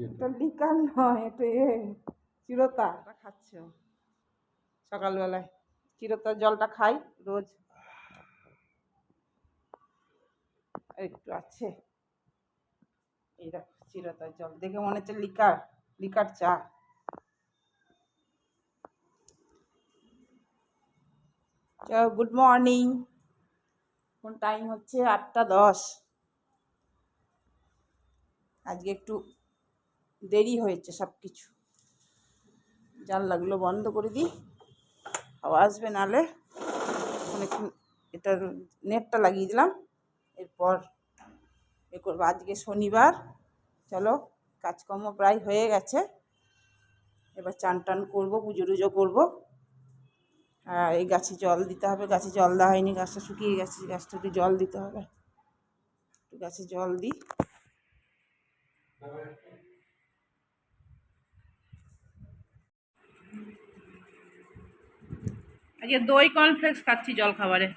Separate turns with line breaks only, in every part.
এটা লিকার নয়, এটা চিরতা খাচ্ছ সকালবেলায়। চিরতার জলটা খাই রোজ, একটু আছে। এই দেখো চিরতার জল, দেখে মনে হচ্ছে লিকার, লিকার চা। গুড মর্নিং, এখন টাইম হচ্ছে 8:10। আজকে একটু দেরি হয়েছে সব কিছু। জানলাগুলো বন্ধ করে দিই, হাওয়া আসবে, নালে অনেকক্ষণ এটার নেটটা লাগিয়ে দিলাম। এরপর এ করবো। আজকে শনিবার, চলো কাজকর্ম প্রায় হয়ে গেছে। এবার চান টান করবো, পুজো টুজো করবো। আর এই গাছে জল দিতে হবে, গাছে জল দেওয়া হয়নি, গাছটা শুকিয়ে গেছে, গাছটা একটু জল দিতে হবে। একটু গাছে জল দিই। আজকে দই কর্নফ্লেক্স খাচ্ছি জল খাবারে।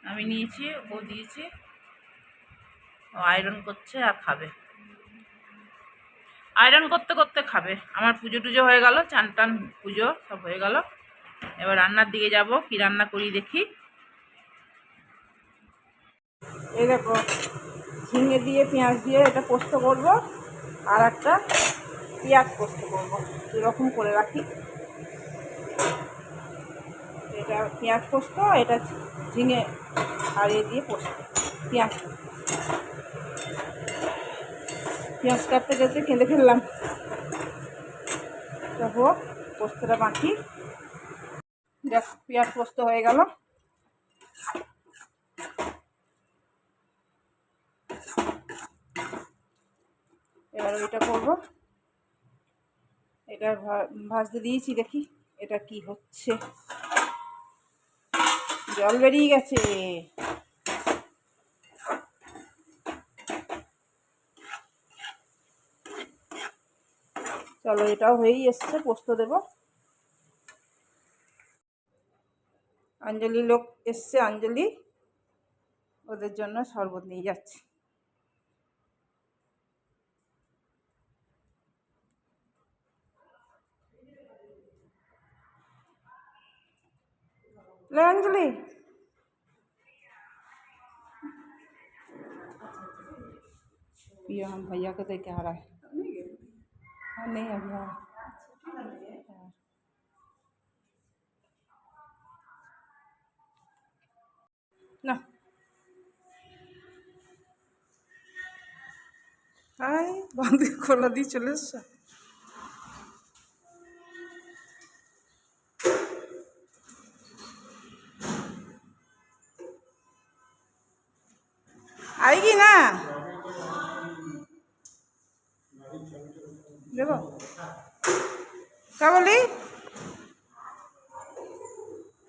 আমি নিয়েছি, ও দিয়েছি, ও আয়রন করছে আর খাবে। আয়রন করতে করতে খাবে। আমার পুজো টুজো হয়ে গেল, চান টান পুজো সব হয়ে গেল। এবার রান্নার দিকে যাব, কি রান্না করি দেখি। এই দেখো ঝিঙে দিয়ে পেঁয়াজ দিয়ে এটা পোস্ত করব, আর একটা পেঁয়াজ পোস্ত করব, এরকম করে রাখি। এটা পেঁয়াজ পোস্ত, এটা ঝিঙে আর এ দিয়ে পোস্ত। পেঁয়াজ পেঁয়াজ কাটতে কাটতে কেঁদে ফেললাম। দেখো পোস্তটা মাখি। দেখ পেঁয়াজ পোস্ত হয়ে গেল। এবার ওইটা করব। এটা ভাজতে দিয়েছি, দেখি এটা কি হচ্ছে। জল বেরিয়ে গেছে। চলো এটাও হয়েই এসছে, পোস্ত দেব। অঞ্জলি লোক এসছে, অঞ্জলি, ওদের জন্য শরবত নিয়ে যাচ্ছি। ले अंजलि, पियो हम भैया को दे के आ रहा है। हाँ नहीं अभी आ ना। हाय बंद खोला दी चले आएगी ना, देखो क्या बोली।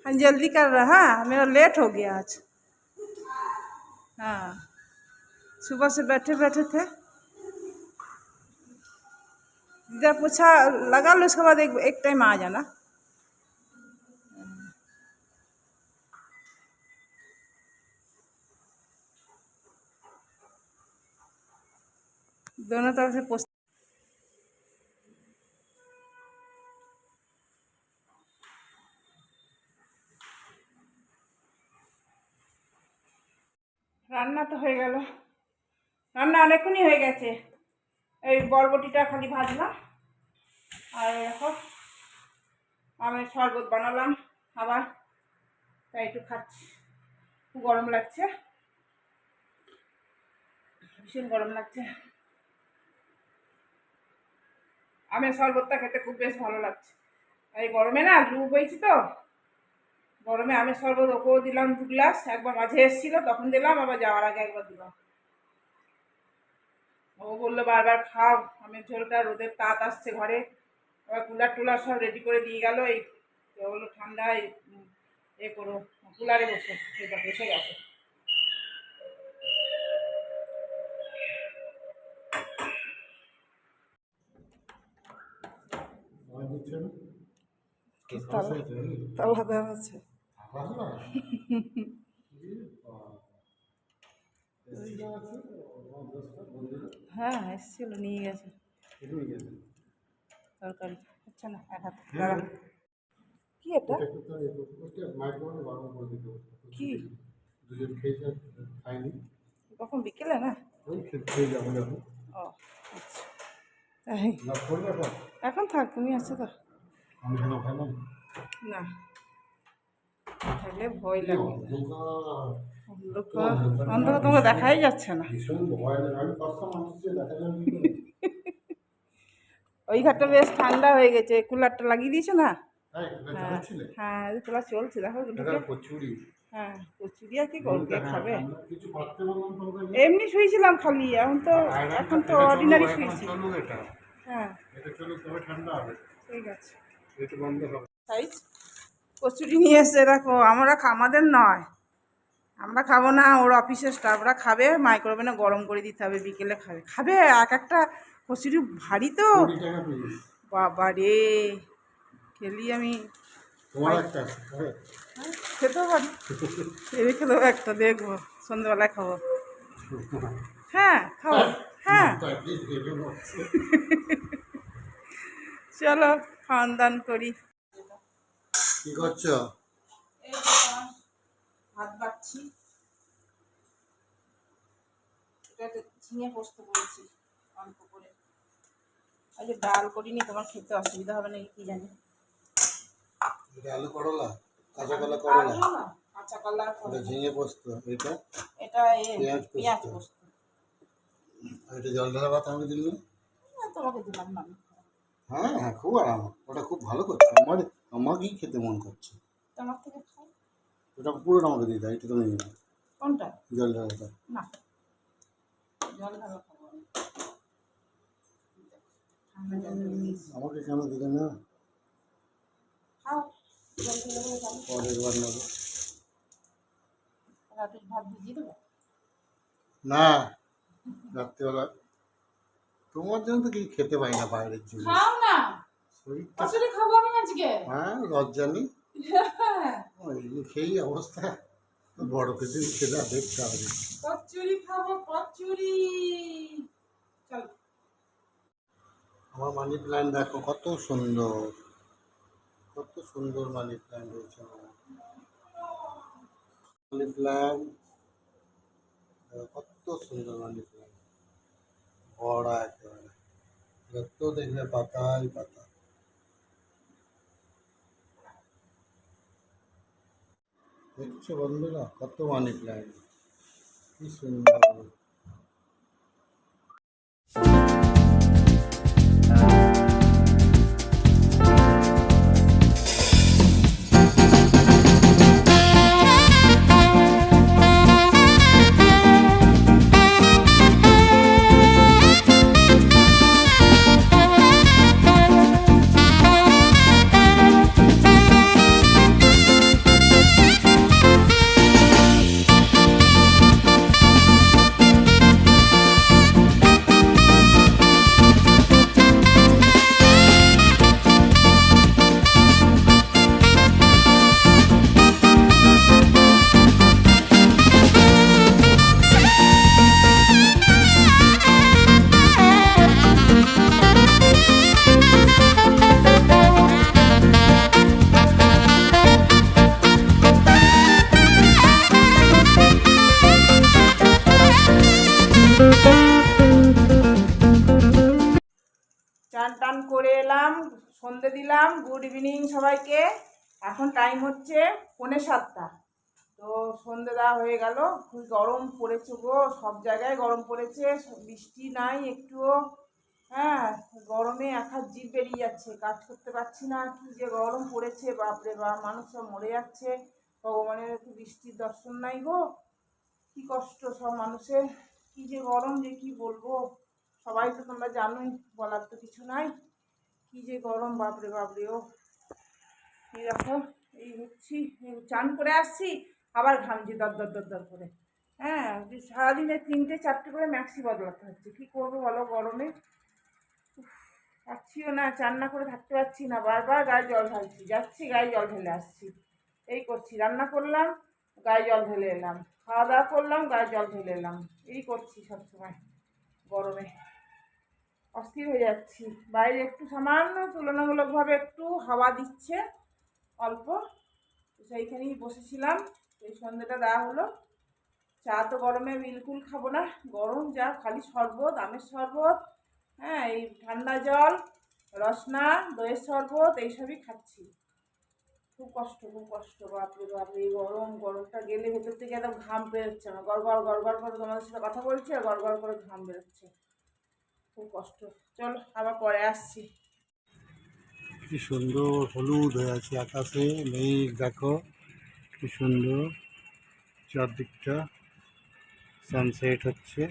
हाँ जल्दी कर रहा, मेरा लेट हो गया आज। हाँ सुबह से बैठे बैठे थे, इधर पूछा लगा लो, उसके बाद एक टाइम आ जाना। दोनों तरफ से पोस्ट। রান্না তো হয়ে গেল, রান্না অনেকক্ষণই হয়ে গেছে। এই বরবটিটা খালি ভাজলাম, আর দেখো আমের শরবত বানালাম আবার, তাই একটু খাচ্ছি। খুব গরম লাগছে, ভীষণ গরম লাগছে। আমের শরবতটা খেতে খুব বেশ ভালো লাগছে। এই গরমে না লু বইছি তো, গরমে আমের শরবত ওকেও দিলাম 2 গ্লাস। একবার মাঝে এসেছিলো তখন দিলাম, আবার যাওয়ার আগে একবার দিলাম। ও বললো বারবার খাও আমের ঝোলটা, রোদের তাপ আসছে ঘরে। আবার কুলার টুলার সব রেডি করে দিয়ে গেল। এই বললো ঠান্ডায় এ করো, কুলারে বসে, সেটা বসে গেছে। তালা দেওয়া আছে। হ্যাঁ হ্যাঁ এসেছিল, নিয়ে গেছে তরকারি। আচ্ছা না এক হাতে দাঁড়া। কি এটা? কি কখন বিকেলে না? ও আচ্ছা তাই, এখন থাক, তুমি আছো তো। না থাকলে ভয় লাগে। অন্ধকার অন্ধকার তোমাকে দেখাই যাচ্ছে না। ওই ঘরটা বেশ ঠান্ডা হয়ে গেছে, কুলারটা লাগিয়ে দিয়েছে না? হ্যাঁ হ্যাঁ কুলার চলছে, দেখো হ্যাঁ কচুরি আর কি করবো, কে খাবে? এমনি শুয়েছিলাম খালি, এখন তো অর্ডিনারি শুয়েছি। হ্যাঁ ঠিক আছে। তাই কচুরি নিয়ে এসছে, দেখো আমাদের নয়, আমরা খাবো না, ওর অফিসের স্টাফরা খাবে, মাইক্রোওভেনে গরম করে দিতে হবে, বিকেলে খাবে এক একটা কচুরি ভারী তো। বাবা রে, খেলি আমি খেতেও পারি, রেখে দেবো একটা, দেখবো সন্ধ্যেবেলায় খাবো। হ্যাঁ খাবো, হ্যাঁ চলো খাওয়ান দান করি।
কি করছো?
ভাত বাড়ছি, এটা ঝিঙে পোস্ত করেছি অল্প করে, আজ ডাল করিনি, তোমার খেতে অসুবিধা হবে না কি জানি।
আলু করলা, কাঁচা কলা করলা,
কাঁচা কলা,
ঝিঙে পোস্ত, এটা
পেঁয়াজ পোস্ত।
এটা জল ঢালা ভাত আমাকে দিল না?
তোমাকে দিলাম না।
হ্যাঁ হ্যাঁ খুব আরাম, ওটা খুব ভালো করছে, আমাকেই খেতে মন করছে।
তোমার থেকে খাও,
ওটা পুরোটা আমাকে দিয়ে দাও, এটা তুমি নিয়ে নাও।
কোনটা?
জল ঢালাটা
না, জল ঢালা খাবো
আমাকে কেন দিলে না?
খাও, জল ঢালা খাও।
পরের বার নেবো।
রাতে ভাত ভিজিয়ে দেবো
না, রাত্রিবেলা তোমার জন্য তো কিছু খেতে পাই না, বাইরের জন্য।
খাও না,
শরীরটা
আসলে খাবো আমি আজকে।
হ্যাঁ লজ্জা নেই, খেয়েই অবস্থা, বড় কিছু খেতে দেখতে হবে।
কচুরি খাবো, কচুরি। চল,
আমার মানি প্ল্যান্ট দেখো কত সুন্দর, কত সুন্দর মানি প্ল্যান্ট হয়েছে আমার। মানি প্ল্যান্ট কত সুন্দর মানি প্ল্যান্ট, বড়া একেবারে, যত দেখবে পাতাই পাতা। দেখছো বন্ধুরা কত মানি প্ল্যান্ট, কি সুন্দর।
চান টান করে এলাম, সন্ধে দিলাম, গুড ইভিনিং সবাইকে। এখন টাইম হচ্ছে 6:45। তো সন্ধে দেওয়া হয়ে গেল। খুব গরম পড়েছে গো, সব জায়গায় গরম পড়েছে, বৃষ্টি নাই একটুও। হ্যাঁ গরমে এক হাত জিভ বেরিয়ে যাচ্ছে, কাজ করতে পারছি না, কি যে গরম পড়েছে, বাপরে বাপ, মানুষ সব মরে যাচ্ছে। ভগবানের একটু বৃষ্টির দর্শন নাই গো, কি কষ্ট সব মানুষের, কি যে গরম যে কি বলবো। সবাই তো তোমরা জানোই, বলার তো কিছু নাই, কি যে গরম, বাপরে বাপরে। ও এই দেখো, এই হচ্ছি, চান করে আসছি, আবার ঘামছি দর দর দর দর করে। হ্যাঁ সারাদিনে 3-4টে করে ম্যাক্সি বদলাতে হচ্ছে, কি করবো বলো গরমে। পারছিও না, চান না করে থাকতে পারছি না, বারবার গায়ে জল ঢালছি, যাচ্ছি গায়ে জল ঢেলে আসছি, এই করছি। রান্না করলাম, গায়ে জল ঢেলে এলাম, খাওয়া দাওয়া করলাম, গায়ে জল ঢেলে এলাম, এই করছি সবসময়। গরমে অস্থির হয়ে যাচ্ছি। বাইরে একটু সামান্য তুলনামূলকভাবে একটু হাওয়া দিচ্ছে অল্প, তো সেইখানেই বসেছিলাম। এই সন্ধ্যাটা দেওয়া হলো। চা তো গরমে বিলকুল খাবো না, গরম যা, খালি শরবত, আমের শরবত, হ্যাঁ এই ঠান্ডা জল, রসনা, দইয়ের শরবত এইসবই খাচ্ছি। খুব কষ্ট, খুব কষ্ট, বাপরে বাপরে। এই গরমটা গেলে ভেতর থেকে একদম ঘাম বেরোচ্ছে না, গড় করে তোমাদের সাথে কথা বলছি আর গড় করে ঘাম বেরোচ্ছে, খুব কষ্ট। চলো আবার পরে আসছি।
কি সুন্দর হলুদ হয়ে আছে আকাশে, মেঘ দেখো কি সুন্দর, চারদিকটা সানসেট হচ্ছে,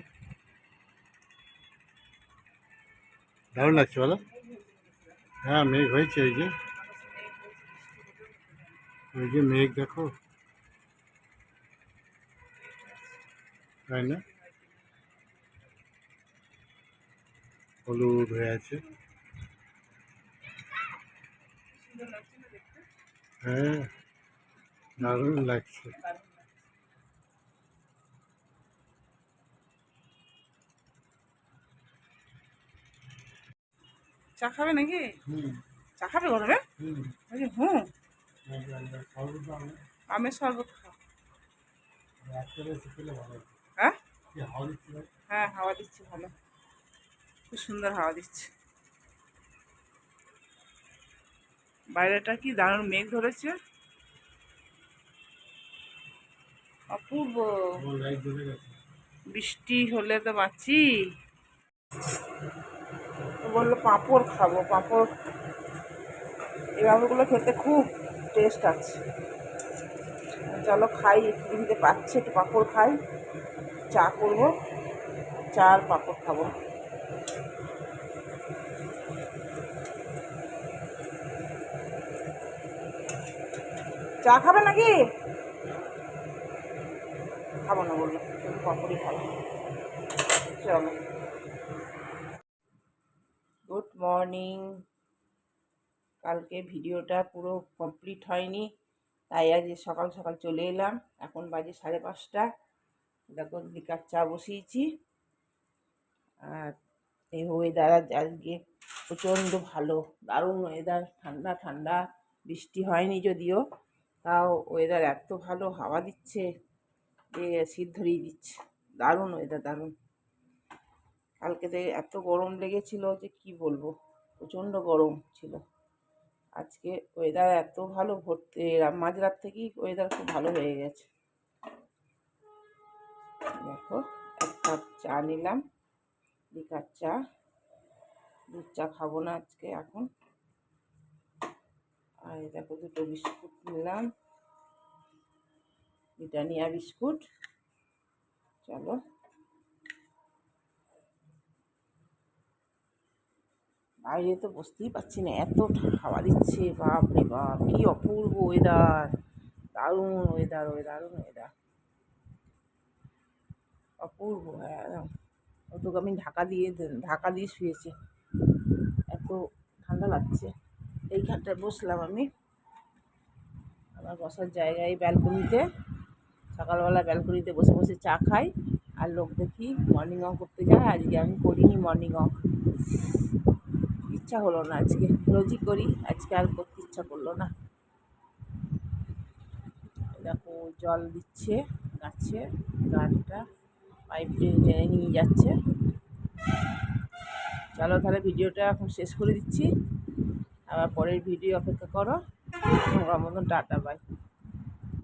দারুণ লাগছে বলো। হ্যাঁ মেঘ হয়েছে, ওই যে মেঘ দেখো, তাই না, হলুদ হয়ে আছে। হ্যাঁ দারুণ লাগছে।
চা খাবে নাকি?
হুম
চা খাবে গরমে?
হুম
হুম, আমের শরবত খাও। হ্যাঁ হ্যাঁ, হাওয়া দিচ্ছে ভালো, খুব সুন্দর হাওয়া দিচ্ছে। বাইরেটা কি দারুণ মেঘ ধরেছে, অপূর্ব। বৃষ্টি হলে তো বাঁচি। বললো পাঁপড় খাবো, পাঁপড়, এই পাঁপড়গুলো খেতে খুব টেস্ট আছে। চলো খাই, ফ্রিজে পাচ্ছি, একটু পাঁপড় খাই, চা করবো, চা আর পাঁপড় খাবো। চা খাবে নাকি? খাবো না বললো, শুধু পাঁপড়ই খাবো। চলো, গুড মর্নিং। কালকে ভিডিওটা পুরো কমপ্লিট হয়নি, তাই আজ সকাল সকাল চলে এলাম। এখন বাজে 5:30। দেখো লিকার চা বসিয়েছি। আর এই ওয়েদার আজকে প্রচণ্ড ভালো, দারুণ ওয়েদার, ঠান্ডা ঠান্ডা, বৃষ্টি হয়নি যদিও, তাও ওয়েদার এত ভালো, হাওয়া দিচ্ছে যে শীত ধরিয়ে দিচ্ছে। দারুণ ওয়েদার, দারুণ। কালকে এত গরম লেগেছিল যে কি বলবো, প্রচণ্ড গরম ছিল। আজকে ওয়েদার এত ভালো, মাঝরাত থেকেই ওয়েদার খুব ভালো হয়ে গেছে। দেখো এক কাপ চা নিলাম, লিকার চা, দুধ চা খাবো না আজকে এখন। আর দেখো 2টো বিস্কুট নিলাম, ব্রিটানিয়া বিস্কুট। চলো, বাইরে তো বসতেই পারছি না, এত হাওয়া দিচ্ছে, বাপ রে বাপ, কি অপূর্ব ওয়েদার, দারুণ ওয়েদার, দারুণ ওয়েদার, অপূর্ব একদম। ওটুকু আমি ঢাকা দিয়ে শুয়েছি, এত ঠান্ডা লাগছে। এইখানটায় বসলাম আমি, আমার বসার জায়গায় ব্যালকনিতে। সকালবেলা ব্যালকনিতে বসে বসে চা খাই, আর লোক দেখি মর্নিং ওয়াক করতে যায়। আজকে আমি করিনি মর্নিং ওয়াক, ইচ্ছা হলো না আজকে, রোজই করি, আজকে আর করতে ইচ্ছা করলো না। দেখো জল দিচ্ছে গাছে, গাছটা পাইপ টেনে নিয়ে যাচ্ছে। চলো তাহলে ভিডিওটা এখন শেষ করে দিচ্ছি, আবার পরের ভিডিও অপেক্ষা করো। আমার মতন টাটা, বাই।